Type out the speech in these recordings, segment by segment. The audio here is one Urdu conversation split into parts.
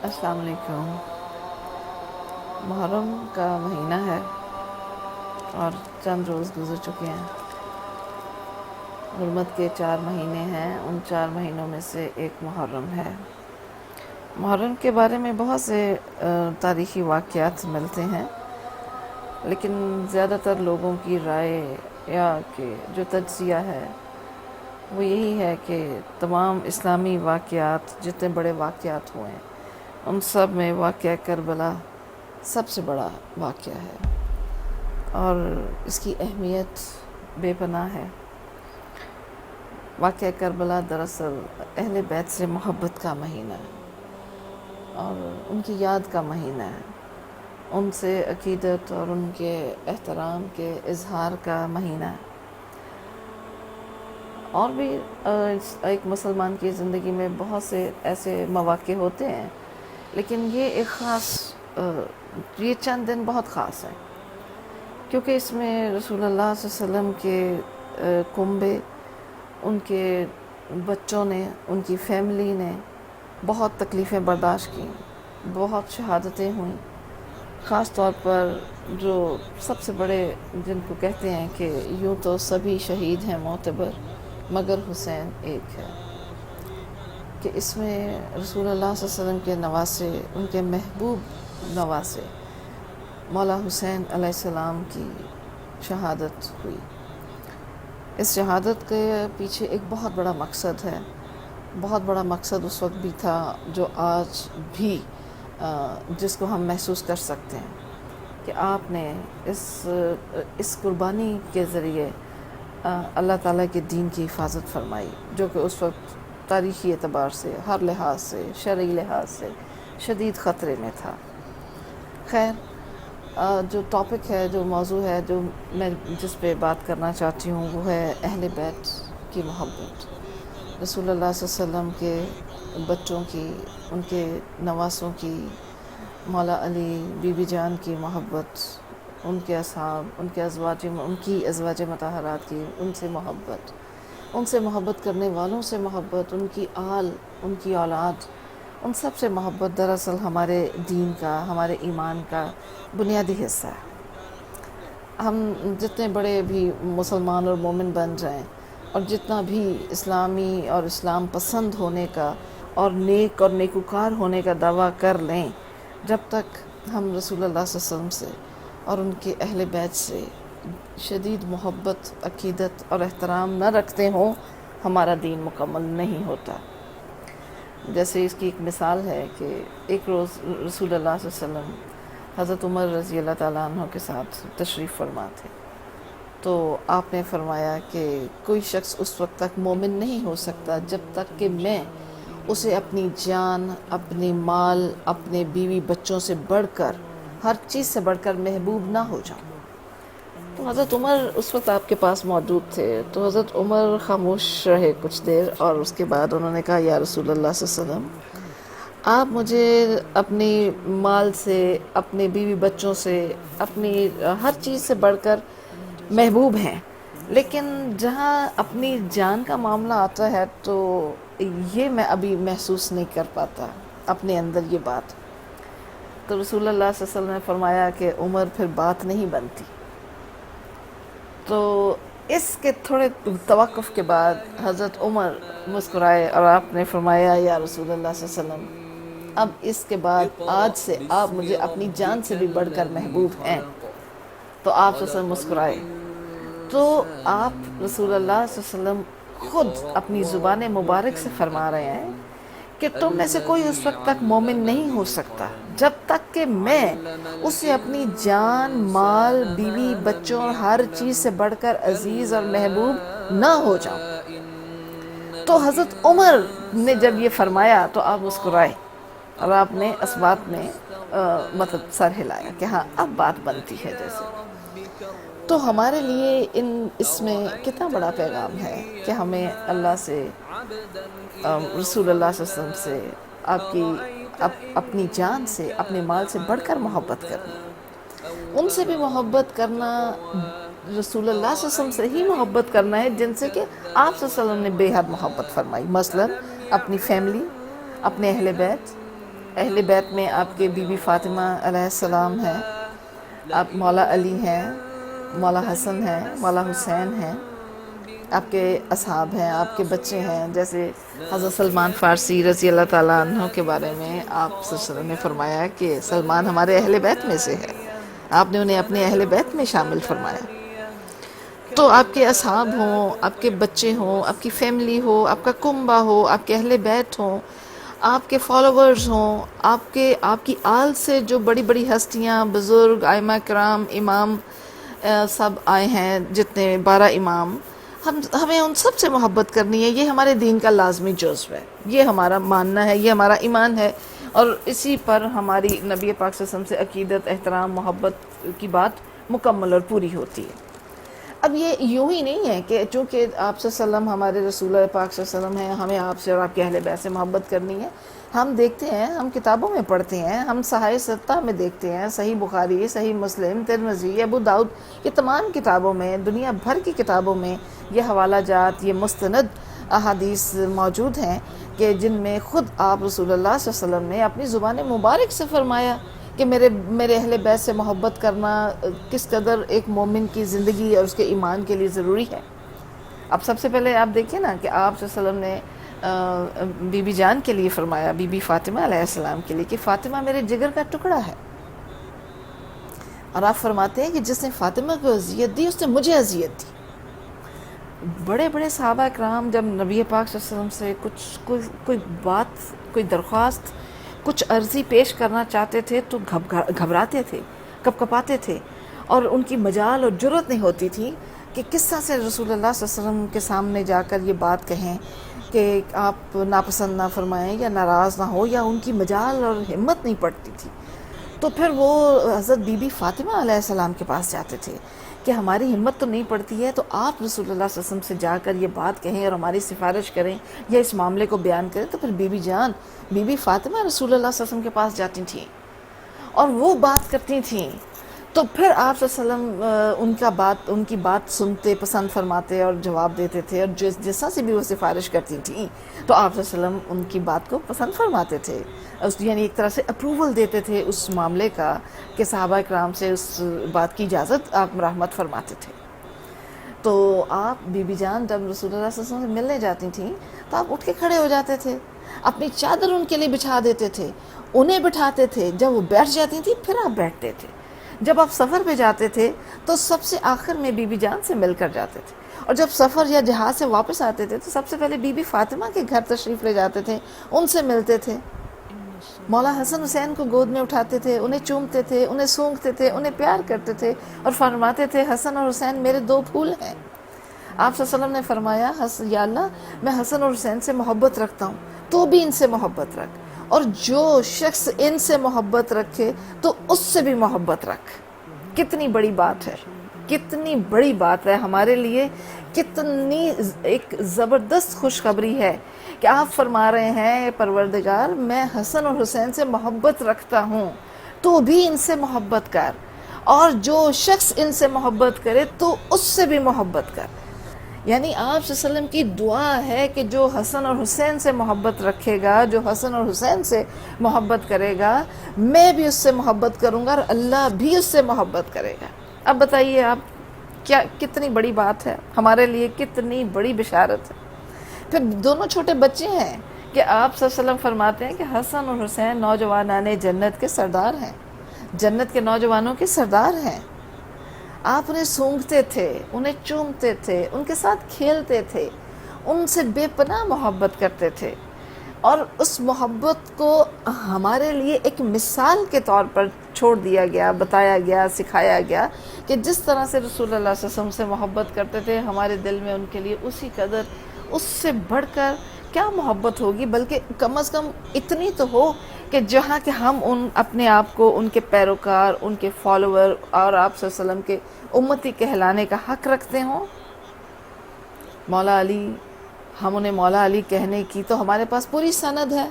السلام علیکم۔ محرم کا مہینہ ہے اور چند روز گزر چکے ہیں۔ حرمت کے 4 مہینے ہیں، ان 4 مہینوں میں سے ایک محرم ہے۔ محرم کے بارے میں بہت سے تاریخی واقعات ملتے ہیں، لیکن زیادہ تر لوگوں کی رائے یا کہ جو تجزیہ ہے وہ یہی ہے کہ تمام اسلامی واقعات، جتنے بڑے واقعات ہوئے ہیں ان سب میں واقعہ کربلا سب سے بڑا واقعہ ہے، اور اس کی اہمیت بے پناہ ہے۔ واقعہ کربلا دراصل اہل بیت سے محبت کا مہینہ ہے اور ان کی یاد کا مہینہ ہے، ان سے عقیدت اور ان کے احترام کے اظہار کا مہینہ ہے۔ اور بھی ایک مسلمان کی زندگی میں بہت سے ایسے مواقع ہوتے ہیں، لیکن یہ ایک خاص یہ چند دن بہت خاص ہیں، کیونکہ اس میں رسول اللہ صلی اللہ علیہ وسلم کے کنبے، ان کے بچوں نے، ان کی فیملی نے بہت تکلیفیں برداشت کیں، بہت شہادتیں ہوئیں، خاص طور پر جو سب سے بڑے، جن کو کہتے ہیں کہ یوں تو سبھی شہید ہیں معتبر مگر حسین ایک ہے، کہ اس میں رسول اللہ صلی اللہ علیہ وسلم کے نواسے، ان کے محبوب نواسے مولا حسین علیہ السلام کی شہادت ہوئی۔ اس شہادت کے پیچھے ایک بہت بڑا مقصد ہے، بہت بڑا مقصد اس وقت بھی تھا جو آج بھی جس کو ہم محسوس کر سکتے ہیں، کہ آپ نے اس قربانی کے ذریعے اللہ تعالیٰ کے دین کی حفاظت فرمائی، جو کہ اس وقت تاریخی اعتبار سے، ہر لحاظ سے، شرعی لحاظ سے شدید خطرے میں تھا۔ خیر، جو ٹاپک ہے، جو موضوع ہے، جو میں جس پہ بات کرنا چاہتی ہوں وہ ہے اہل بیت کی محبت، رسول اللہ صلی اللہ علیہ وسلم کے بچوں کی، ان کے نواسوں کی، مولا علی، بی بی جان کی محبت، ان کے اصحاب، ان کی ازواج مطہرات کی، ان سے محبت کرنے والوں سے محبت، ان کی آل، ان کی اولاد، ان سب سے محبت دراصل ہمارے دین کا، ہمارے ایمان کا بنیادی حصہ ہے۔ ہم جتنے بڑے بھی مسلمان اور مومن بن جائیں، اور جتنا بھی اسلامی اور اسلام پسند ہونے کا اور نیک اور نیکوکار ہونے کا دعویٰ کر لیں، جب تک ہم رسول اللہ صلی اللہ علیہ وسلم سے اور ان کے اہل بیت سے شدید محبت، عقیدت اور احترام نہ رکھتے ہوں، ہمارا دین مکمل نہیں ہوتا۔ جیسے اس کی ایک مثال ہے کہ ایک روز رسول اللہ صلی اللہ علیہ وسلم حضرت عمر رضی اللہ تعالیٰ عنہ کے ساتھ تشریف فرما تھے، تو آپ نے فرمایا کہ کوئی شخص اس وقت تک مومن نہیں ہو سکتا جب تک کہ میں اسے اپنی جان، اپنے مال، اپنے بیوی بچوں سے بڑھ کر، ہر چیز سے بڑھ کر محبوب نہ ہو جاؤں۔ تو حضرت عمر اس وقت آپ کے پاس موجود تھے، تو حضرت عمر خاموش رہے کچھ دیر، اور اس کے بعد انہوں نے کہا، یا رسول اللہ صلی اللہ علیہ وسلم، آپ مجھے اپنی مال سے، اپنے بیوی بچوں سے، اپنی ہر چیز سے بڑھ کر محبوب ہیں، لیکن جہاں اپنی جان کا معاملہ آتا ہے تو یہ میں ابھی محسوس نہیں کر پاتا اپنے اندر یہ بات۔ تو رسول اللہ صلی اللہ علیہ وسلم نے فرمایا کہ عمر، پھر بات نہیں بنتی۔ تو اس کے تھوڑے توقف کے بعد حضرت عمر مسکرائے اور آپ نے فرمایا، یا رسول اللہ صلی اللہ علیہ وسلم، اب اس کے بعد آج سے آپ مجھے اپنی جان سے بھی بڑھ کر محبوب ہیں۔ تو آپ صلی اللہ علیہ وسلم مسکرائے، تو آپ رسول اللہ صلی اللہ علیہ وسلم خود اپنی زبان مبارک سے فرما رہے ہیں کہ تم میں سے کوئی اس وقت تک مومن نہیں ہو سکتا جب تک کہ میں اسے اپنی جان، مال، بیوی بچوں اور ہر چیز سے بڑھ کر عزیز اور محبوب نہ ہو جاؤں۔ تو حضرت عمر نے جب یہ فرمایا تو آپ مسکرائے، اور آپ نے اس بات میں مطلب سر ہلایا کہ ہاں اب بات بنتی ہے جیسے۔ تو ہمارے لیے اس میں کتنا بڑا پیغام ہے کہ ہمیں اللہ سے، رسول اللہ صلی اللہ علیہ وسلم سے، اپنی جان سے، اپنے مال سے بڑھ کر محبت کرنا، ان سے بھی محبت کرنا، رسول اللہ صلی اللہ علیہ وسلم سے ہی محبت کرنا ہے جن سے کہ آپ صلی اللہ علیہ وسلم نے بے حد محبت فرمائی، مثلا اپنی فیملی، اپنے اہل بیت، اہل بیت میں آپ کے بی بی فاطمہ علیہ السلام ہیں، آپ مولا علی ہیں، مولا حسن ہیں، مولا حسین ہیں، آپ کے اصحاب ہیں، آپ کے بچے ہیں، جیسے حضرت سلمان فارسی رضی اللہ تعالیٰ عنہ کے بارے میں آپ صلی اللہ علیہ وسلم نے فرمایا کہ سلمان ہمارے اہل بیت میں سے ہے، آپ نے انہیں اپنے اہل بیت میں شامل فرمایا۔ تو آپ کے اصحاب ہوں، آپ کے بچے ہوں، آپ کی فیملی ہو، آپ کا کنبہ ہو، آپ کے اہل بیت ہوں، آپ کے فالوورز ہوں، آپ کی آل سے جو بڑی بڑی ہستیاں، بزرگ، ائمہ کرام، امام سب آئے ہیں، جتنے 12 امام، ہمیں ان سب سے محبت کرنی ہے۔ یہ ہمارے دین کا لازمی جزو ہے، یہ ہمارا ماننا ہے، یہ ہمارا ایمان ہے، اور اسی پر ہماری نبی پاک صلی اللہ علیہ وسلم سے عقیدت، احترام، محبت کی بات مکمل اور پوری ہوتی ہے۔ اب یہ یوں ہی نہیں ہے کہ چونکہ آپ صلی اللہ علیہ وسلم ہمارے رسول پاک صلی اللہ علیہ وسلم ہیں، ہمیں آپ سے اور آپ کے اہل بیت سے محبت کرنی ہے۔ ہم دیکھتے ہیں، ہم کتابوں میں پڑھتے ہیں، ہم صحائف ستہ میں دیکھتے ہیں، صحیح بخاری، صحیح مسلم، ترمذی، ابو داؤد، یہ تمام کتابوں میں، دنیا بھر کی کتابوں میں یہ حوالہ جات، یہ مستند احادیث موجود ہیں کہ جن میں خود آپ رسول اللہ صلی اللہ علیہ وسلم نے اپنی زبان مبارک سے فرمایا کہ میرے اہل بیت سے محبت کرنا کس قدر ایک مومن کی زندگی اور اس کے ایمان کے لیے ضروری ہے۔ اب سب سے پہلے آپ دیکھیں نا کہ آپ صلی اللہ علیہ وسلم نے بی بی جان کے لیے فرمایا، بی بی فاطمہ علیہ السلام کے لیے، کہ فاطمہ میرے جگر کا ٹکڑا ہے، اور آپ فرماتے ہیں کہ جس نے فاطمہ کو اذیت دی اس نے مجھے اذیت دی۔ بڑے بڑے صحابہ کرام جب نبی پاک صلی اللہ علیہ وسلم سے کوئی بات، کوئی درخواست، کچھ عرضی پیش کرنا چاہتے تھے تو گھبراتے تھے، کپکپاتے تھے، اور ان کی مجال اور جرأت نہیں ہوتی تھی کہ کس طرح سے رسول اللہ صلی اللہ علیہ وسلم کے سامنے جا کر یہ بات کہیں کہ آپ ناپسند نہ فرمائیں یا ناراض نہ ہو، یا ان کی مجال اور ہمت نہیں پڑتی تھی۔ تو پھر وہ حضرت بی بی فاطمہ علیہ السلام کے پاس جاتے تھے کہ ہماری ہمت تو نہیں پڑتی ہے، تو آپ رسول اللہ صلی اللہ علیہ وسلم سے جا کر یہ بات کہیں اور ہماری سفارش کریں یا اس معاملے کو بیان کریں۔ تو پھر بی بی جان، بی بی فاطمہ رسول اللہ صلی اللہ علیہ وسلم کے پاس جاتی تھیں اور وہ بات کرتی تھیں، تو پھر آپ صلی اللہ علیہ وسلم ان کی بات سنتے، پسند فرماتے اور جواب دیتے تھے، اور جس طرح سے بھی وہ سفارش کرتی تھیں تو آپ صلی اللہ علیہ وسلم ان کی بات کو پسند فرماتے تھے، یعنی ایک طرح سے اپروول دیتے تھے اس معاملے کا کہ صحابہ کرام سے اس بات کی اجازت آپ رحمت فرماتے تھے۔ تو آپ بی بی جان جب رسول اللہ صلی اللہ علیہ وسلم سے ملنے جاتی تھیں تو آپ اٹھ کے کھڑے ہو جاتے تھے، اپنی چادر ان کے لیے بچھا دیتے تھے، انہیں بٹھاتے تھے، جب وہ بیٹھ جاتی تھیں پھر آپ بیٹھتے تھے۔ جب آپ سفر پہ جاتے تھے تو سب سے آخر میں بی بی جان سے مل کر جاتے تھے، اور جب سفر یا جہاز سے واپس آتے تھے تو سب سے پہلے بی بی فاطمہ کے گھر تشریف لے جاتے تھے، ان سے ملتے تھے، مولا حسن حسین کو گود میں اٹھاتے تھے، انہیں چومتے تھے، انہیں سونگتے تھے، انہیں پیار کرتے تھے، اور فرماتے تھے حسن اور حسین میرے 2 پھول ہیں۔ آپ صلی اللہ علیہ وسلم نے فرمایا، یا اللہ میں حسن اور حسین سے محبت رکھتا ہوں، تو بھی ان سے محبت رکھ، اور جو شخص ان سے محبت رکھے تو اس سے بھی محبت رکھ۔ کتنی بڑی بات ہے، کتنی بڑی بات ہے ہمارے لیے، کتنی ایک زبردست خوشخبری ہے کہ آپ فرما رہے ہیں پروردگار میں حسن اور حسین سے محبت رکھتا ہوں، تو بھی ان سے محبت کر، اور جو شخص ان سے محبت کرے تو اس سے بھی محبت کر۔ یعنی آپ صلی اللہ علیہ وسلم کی دعا ہے کہ جو حسن اور حسین سے محبت رکھے گا، جو حسن اور حسین سے محبت کرے گا، میں بھی اس سے محبت کروں گا اور اللہ بھی اس سے محبت کرے گا۔ اب بتائیے آپ کتنی بڑی بات ہے ہمارے لیے، کتنی بڑی بشارت ہے۔ پھر دونوں چھوٹے بچے ہیں کہ آپ صلی اللہ علیہ وسلم فرماتے ہیں کہ حسن اور حسین نوجوانان جنت کے سردار ہیں، جنت کے نوجوانوں کے سردار ہیں۔ آپ انہیں سونگتے تھے، انہیں چومتے تھے، ان کے ساتھ کھیلتے تھے، ان سے بے پناہ محبت کرتے تھے، اور اس محبت کو ہمارے لیے ایک مثال کے طور پر چھوڑ دیا گیا، بتایا گیا، سکھایا گیا کہ جس طرح سے رسول اللہ صلی اللہ علیہ وسلم سے محبت کرتے تھے، ہمارے دل میں ان کے لیے اسی قدر، اس سے بڑھ کر کیا محبت ہوگی، بلکہ کم از کم اتنی تو ہو کہ جہاں کہ ہم اپنے آپ کو ان کے پیروکار، ان کے فالوور اور آپ صلی اللہ علیہ وسلم کے امتی کہلانے کا حق رکھتے ہوں۔ مولا علی، ہم انہیں مولا علی کہنے کی تو ہمارے پاس پوری سند ہے،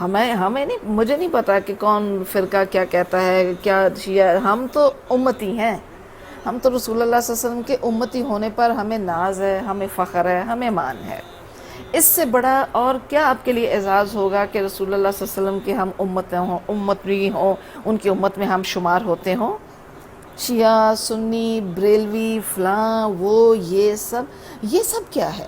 ہمیں نہیں، مجھے نہیں پتا کہ کون فرقہ کیا کہتا ہے، کیا شیعہ، ہم تو امتی ہیں، ہم تو رسول اللہ صلی اللہ علیہ وسلم کے امتی ہونے پر ہمیں ناز ہے، ہمیں فخر ہے، ہمیں مان ہے۔ اس سے بڑا اور کیا آپ کے لیے اعزاز ہوگا کہ رسول اللہ صلی اللہ علیہ وسلم کے ہم امت بھی ہوں، ان کی امت میں ہم شمار ہوتے ہوں؟ شیعہ، سنی، بریلوی، فلاں، وہ یہ سب کیا ہے؟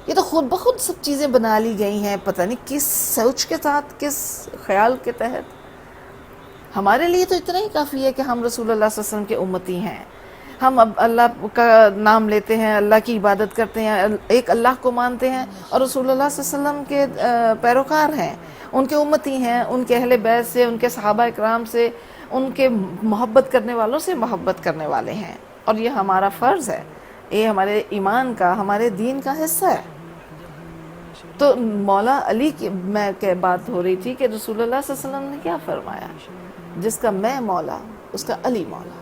یہ تو خود بخود سب چیزیں بنا لی گئی ہیں، پتہ نہیں کس سوچ کے ساتھ، کس خیال کے تحت۔ ہمارے لیے تو اتنا ہی کافی ہے کہ ہم رسول اللہ صلی اللہ علیہ وسلم کے امتی ہیں، ہم اب اللہ کا نام لیتے ہیں، اللہ کی عبادت کرتے ہیں، ایک اللہ کو مانتے ہیں اور رسول اللہ صلی اللہ علیہ وسلم کے پیروکار ہیں، ان کے امتی ہیں، ان کے اہل بیت سے، ان کے صحابہ اکرام سے، ان کے محبت کرنے والوں سے محبت کرنے والے ہیں، اور یہ ہمارا فرض ہے، یہ ہمارے ایمان کا، ہمارے دین کا حصہ ہے۔ تو مولا علی کی میں بات ہو رہی تھی کہ رسول اللہ صلی اللہ علیہ وسلم نے کیا فرمایا، جس کا میں مولا اس کا علی مولا۔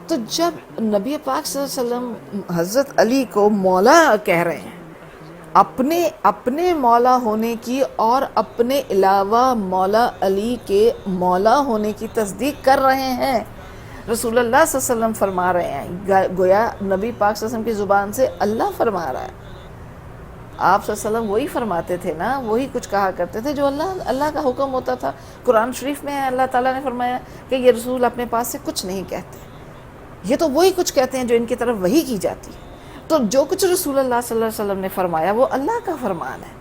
تو جب نبی پاک صلی اللہ علیہ وسلم حضرت علی کو مولا کہہ رہے ہیں، اپنے مولا ہونے کی اور اپنے علاوہ مولا علی کے مولا ہونے کی تصدیق کر رہے ہیں، رسول اللہ صلی اللہ علیہ وسلم فرما رہے ہیں، گویا نبی پاک صلی اللہ علیہ وسلم کی زبان سے اللہ فرما رہا ہے۔ آپ صلی اللہ علیہ وسلم وہی فرماتے تھے نا، وہی کچھ کہا کرتے تھے جو اللہ کا حکم ہوتا تھا۔ قرآن شریف میں اللہ تعالیٰ نے فرمایا کہ یہ رسول اپنے پاس سے کچھ نہیں کہتے، یہ تو وہی کچھ کہتے ہیں جو ان کی طرف وحی کی جاتی ہے۔ تو جو کچھ رسول اللہ صلی اللہ علیہ وسلم نے فرمایا وہ اللہ کا فرمان ہے۔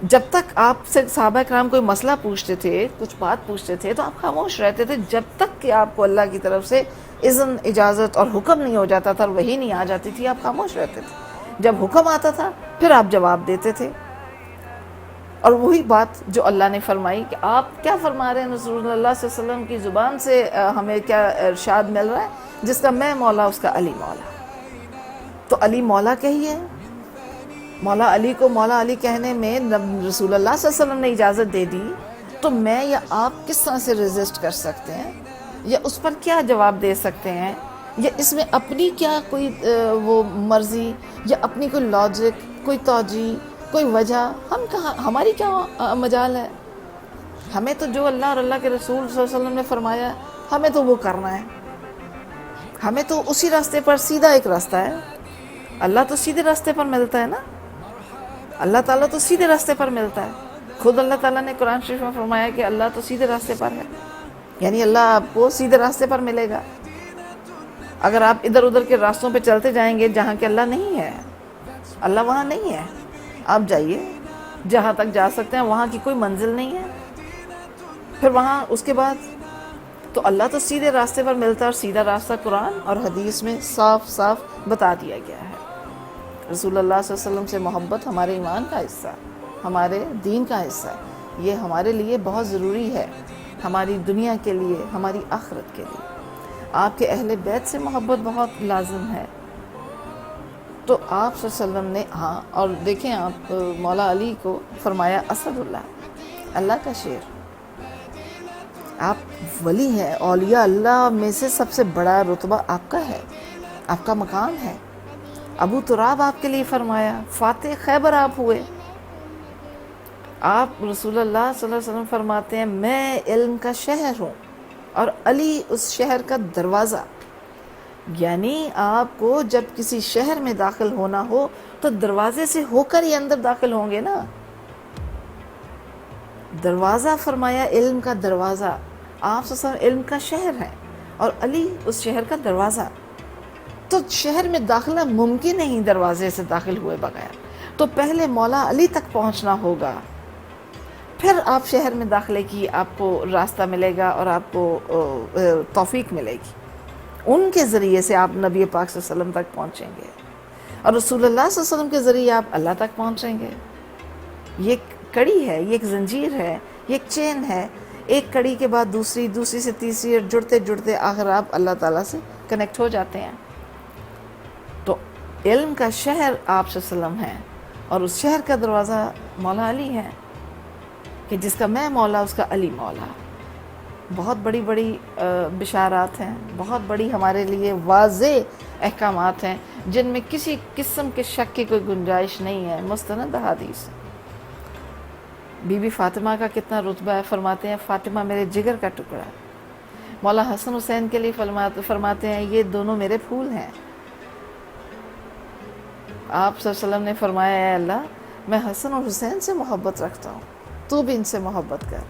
جب تک آپ سے صحابہ کرام کوئی مسئلہ پوچھتے تھے، کچھ بات پوچھتے تھے، تو آپ خاموش رہتے تھے جب تک کہ آپ کو اللہ کی طرف سے اذن، اجازت اور حکم نہیں ہو جاتا تھا اور وحی نہیں آ جاتی تھی، آپ خاموش رہتے تھے۔ جب حکم آتا تھا پھر آپ جواب دیتے تھے، اور وہی بات جو اللہ نے فرمائی کہ آپ کیا فرما رہے ہیں، رسول اللہ صلی اللہ علیہ وسلم کی زبان سے ہمیں کیا ارشاد مل رہا ہے، جس کا میں مولا اس کا علی مولا۔ تو علی مولا کہیے، مولا علی کو مولا علی کہنے میں رسول اللہ صلی اللہ علیہ وسلم نے اجازت دے دی، تو میں یا آپ کس طرح سے ریزسٹ کر سکتے ہیں، یا اس پر کیا جواب دے سکتے ہیں، یا اس میں اپنی کیا کوئی وہ مرضی یا اپنی کوئی لاجک، کوئی توجیہ، کوئی وجہ، ہماری کیا مجال ہے؟ ہمیں تو جو اللہ اور اللہ کے رسول صلی اللہ علیہ وسلم نے فرمایا ہمیں تو وہ کرنا ہے، ہمیں تو اسی راستے پر سیدھا ایک راستہ ہے۔ اللہ تو سیدھے راستے پر ملتا ہے نا، اللہ تعالیٰ تو سیدھے راستے پر ملتا ہے۔ خود اللہ تعالیٰ نے قرآن شریف میں فرمایا کہ اللہ تو سیدھے راستے پر ہے، یعنی اللہ آپ کو سیدھے راستے پر ملے گا۔ اگر آپ ادھر ادھر کے راستوں پہ چلتے جائیں گے جہاں کہ اللہ نہیں ہے، اللہ وہاں نہیں ہے، آپ جائیے جہاں تک جا سکتے ہیں، وہاں کی کوئی منزل نہیں ہے، پھر وہاں اس کے بعد تو اللہ تو سیدھے راستے پر ملتا ہے، اور سیدھا راستہ قرآن اور حدیث میں صاف صاف بتا دیا گیا ہے۔ رسول اللہ صلی اللہ علیہ وسلم سے محبت ہمارے ایمان کا حصہ، ہمارے دین کا حصہ ہے، یہ ہمارے لیے بہت ضروری ہے، ہماری دنیا کے لیے، ہماری آخرت کے لیے۔ آپ کے اہل بیت سے محبت بہت لازم ہے۔ تو آپ صلی اللہ علیہ وسلم نے ہاں، اور دیکھیں آپ مولا علی کو فرمایا اسد اللہ، اللہ کا شیر۔ آپ ولی ہیں، اولیاء اللہ میں سے سب سے بڑا رتبہ آپ کا ہے، آپ کا مقام ہے۔ ابو تراب آپ کے لیے فرمایا، فاتح خیبر آپ ہوئے۔ آپ رسول اللہ صلی اللہ علیہ وسلم فرماتے ہیں میں علم کا شہر ہوں اور علی اس شہر کا دروازہ، یعنی آپ کو جب کسی شہر میں داخل ہونا ہو تو دروازے سے ہو کر ہی اندر داخل ہوں گے نا۔ دروازہ فرمایا، علم کا دروازہ۔ آپ صلی اللہ علیہ وسلم علم کا شہر ہیں اور علی اس شہر کا دروازہ۔ تو شہر میں داخلہ ممکن نہیں دروازے سے داخل ہوئے بغیر، تو پہلے مولا علی تک پہنچنا ہوگا، پھر آپ شہر میں داخلے کی آپ کو راستہ ملے گا اور آپ کو توفیق ملے گی۔ ان کے ذریعے سے آپ نبی پاک صلی اللہ علیہ وسلم تک پہنچیں گے، اور رسول اللہ صلی اللہ علیہ وسلم کے ذریعے آپ اللہ تک پہنچیں گے۔ یہ ایک کڑی ہے، یہ ایک زنجیر ہے، یہ ایک چین ہے، ایک کڑی کے بعد دوسری، دوسری سے تیسری، اور جڑتے جڑتے آخر آپ اللہ تعالیٰ سے کنیکٹ ہو جاتے ہیں۔ تو علم کا شہر آپ صلی اللہ علیہ وسلم ہیں، اور اس شہر کا دروازہ مولا علی ہے کہ جس کا میں مولا اس کا علی مولا۔ بہت بڑی بڑی بشارات ہیں، بہت بڑی ہمارے لیے واضح احکامات ہیں جن میں کسی قسم کے شک کی کوئی گنجائش نہیں ہے، مستند حدیث۔ بی بی فاطمہ کا کتنا رتبہ ہے، فرماتے ہیں فاطمہ میرے جگر کا ٹکڑا۔ مولا حسن حسین کے لیے فرماتے ہیں یہ دونوں میرے پھول ہیں۔ آپ صلی اللہ علیہ وسلم نے فرمایا اے اللہ میں حسن اور حسین سے محبت رکھتا ہوں، تو بھی ان سے محبت کر،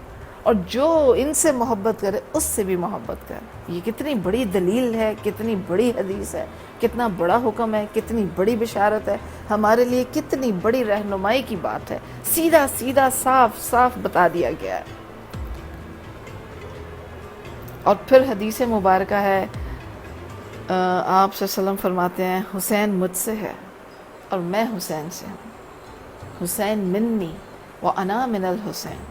اور جو ان سے محبت کرے اس سے بھی محبت کر۔ یہ کتنی بڑی دلیل ہے، کتنی بڑی حدیث ہے، کتنا بڑا حکم ہے، کتنی بڑی بشارت ہے، ہمارے لیے کتنی بڑی رہنمائی کی بات ہے، سیدھا سیدھا صاف صاف بتا دیا گیا ہے۔ اور پھر حدیث مبارکہ ہے، آپ صلی اللہ علیہ وسلم فرماتے ہیں حسین مجھ سے ہے اور میں حسین سے ہوں، حسین منی و انا من الحسین،